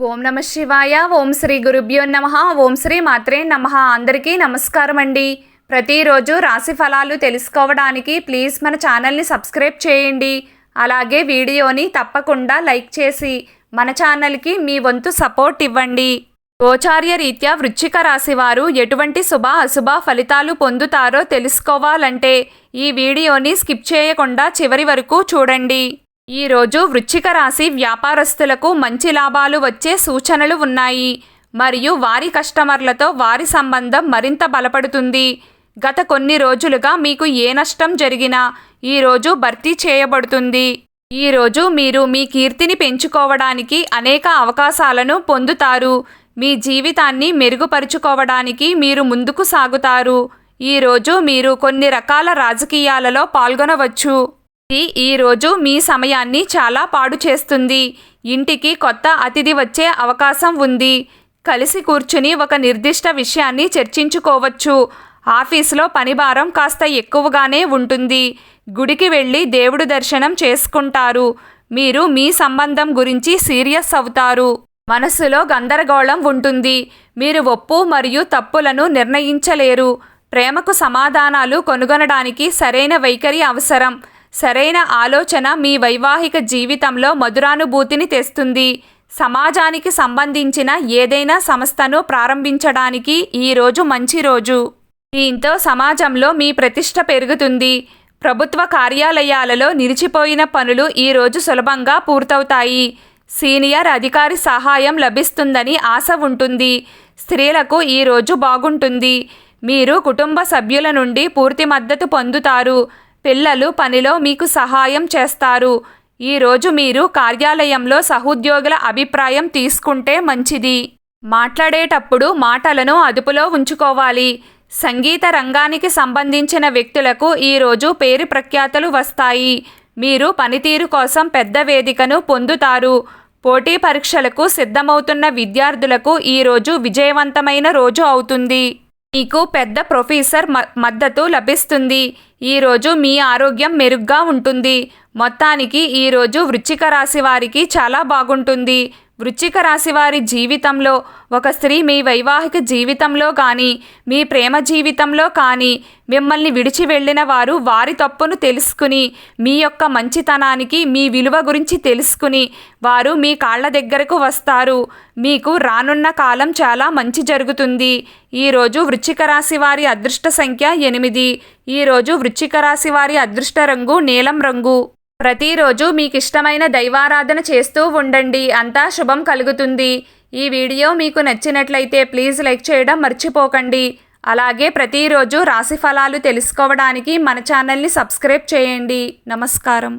ఓం నమ శివాయ. ఓం శ్రీ గురుభ్యో నమః. ఓం శ్రీ మాత్రే నమః. అందరికీ నమస్కారం అండి. ప్రతిరోజు రాశి ఫలాలు తెలుసుకోవడానికి ప్లీజ్ మన ఛానల్ని సబ్స్క్రైబ్ చేయండి. అలాగే వీడియోని తప్పకుండా లైక్ చేసి మన ఛానల్కి మీ వంతు సపోర్ట్ ఇవ్వండి. గోచార్య రీత్యా వృశ్చిక రాశి వారు ఎటువంటి శుభ అశుభ ఫలితాలు పొందుతారో తెలుసుకోవాలంటే ఈ వీడియోని స్కిప్ చేయకుండా చివరి వరకు చూడండి. ఈరోజు వృశ్చిక రాశి వ్యాపారస్తులకు మంచి లాభాలు వచ్చే సూచనలు ఉన్నాయి. మరియు వారి కస్టమర్లతో వారి సంబంధం మరింత బలపడుతుంది. గత కొన్ని రోజులుగా మీకు ఏ నష్టం జరిగినా ఈరోజు భర్తీ చేయబడుతుంది. ఈరోజు మీరు మీ కీర్తిని పెంచుకోవడానికి అనేక అవకాశాలను పొందుతారు. మీ జీవితాన్ని మెరుగుపరుచుకోవడానికి మీరు ముందుకు సాగుతారు. ఈరోజు మీరు కొన్ని రకాల రాజకీయాలలో పాల్గొనవచ్చు. ఈరోజు మీ సమయాన్ని చాలా పాడు చేస్తుంది. ఇంటికి కొత్త అతిథి వచ్చే అవకాశం ఉంది. కలిసి కూర్చుని ఒక నిర్దిష్ట విషయాన్ని చర్చించుకోవచ్చు. ఆఫీసులో పనిభారం కాస్త ఎక్కువగానే ఉంటుంది. గుడికి వెళ్ళి దేవుడి దర్శనం చేసుకుంటారు. మీరు మీ సంబంధం గురించి సీరియస్ అవుతారు. మనసులో గందరగోళం ఉంటుంది. మీరు ఒప్పు మరియు తప్పులను నిర్ణయించలేరు. ప్రేమకు సమాధానాలు కనుగొనడానికి సరైన వైఖరి అవసరం. సరైన ఆలోచన మీ వైవాహిక జీవితంలో మధురానుభూతిని తెస్తుంది. సమాజానికి సంబంధించిన ఏదైనా సంస్థను ప్రారంభించడానికి ఈరోజు మంచి రోజు. దీంతో సమాజంలో మీ ప్రతిష్ట పెరుగుతుంది. ప్రభుత్వ కార్యాలయాలలో నిలిచిపోయిన పనులు ఈరోజు సులభంగా పూర్తవుతాయి. సీనియర్ అధికారి సహాయం లభిస్తుందని ఆశ ఉంటుంది. స్త్రీలకు ఈరోజు బాగుంటుంది. మీరు కుటుంబ సభ్యుల నుండి పూర్తి మద్దతు పొందుతారు. పిల్లలు పనిలో మీకు సహాయం చేస్తారు. ఈరోజు మీరు కార్యాలయంలో సహోద్యోగుల అభిప్రాయం తీసుకుంటే మంచిది. మాట్లాడేటప్పుడు మాటలను అదుపులో ఉంచుకోవాలి. సంగీత రంగానికి సంబంధించిన వ్యక్తులకు ఈరోజు పేరు ప్రఖ్యాతలు వస్తాయి. మీరు పనితీరు కోసం పెద్ద వేదికను పొందుతారు. పోటీ పరీక్షలకు సిద్ధమవుతున్న విద్యార్థులకు ఈరోజు విజయవంతమైన రోజు అవుతుంది. మీకు పెద్ద ప్రొఫెసర్ మద్దతు లభిస్తుంది. ఈరోజు మీ ఆరోగ్యం మెరుగ్గా ఉంటుంది. మొత్తానికి ఈరోజు వృశ్చిక రాశి వారికి చాలా బాగుంటుంది. వృశ్చిక రాశి వారి జీవితంలో ఒక స్త్రీ మీ వైవాహిక జీవితంలో కానీ మీ ప్రేమ జీవితంలో కానీ మిమ్మల్ని విడిచి వెళ్ళిన వారు వారి తప్పును తెలుసుకుని మీ యొక్క మంచితనానికి మీ విలువ గురించి తెలుసుకుని వారు మీ కాళ్ళ దగ్గరకు వస్తారు. మీకు రానున్న కాలం చాలా మంచి జరుగుతుంది. ఈరోజు వృశ్చిక రాశి వారి అదృష్ట సంఖ్య 8. ఈరోజు వృశ్చిక రాశి వారి అదృష్ట రంగు నీలం రంగు. ప్రతిరోజు మీకు ఇష్టమైన దైవారాధన చేస్తూ ఉండండి. అంతా శుభం కలుగుతుంది. ఈ వీడియో మీకు నచ్చినట్లయితే ప్లీజ్ లైక్ చేయడం మర్చిపోకండి. అలాగే ప్రతిరోజు రాశి ఫలాలు తెలుసుకోవడానికి మన ఛానల్ని సబ్స్క్రైబ్ చేయండి. నమస్కారం.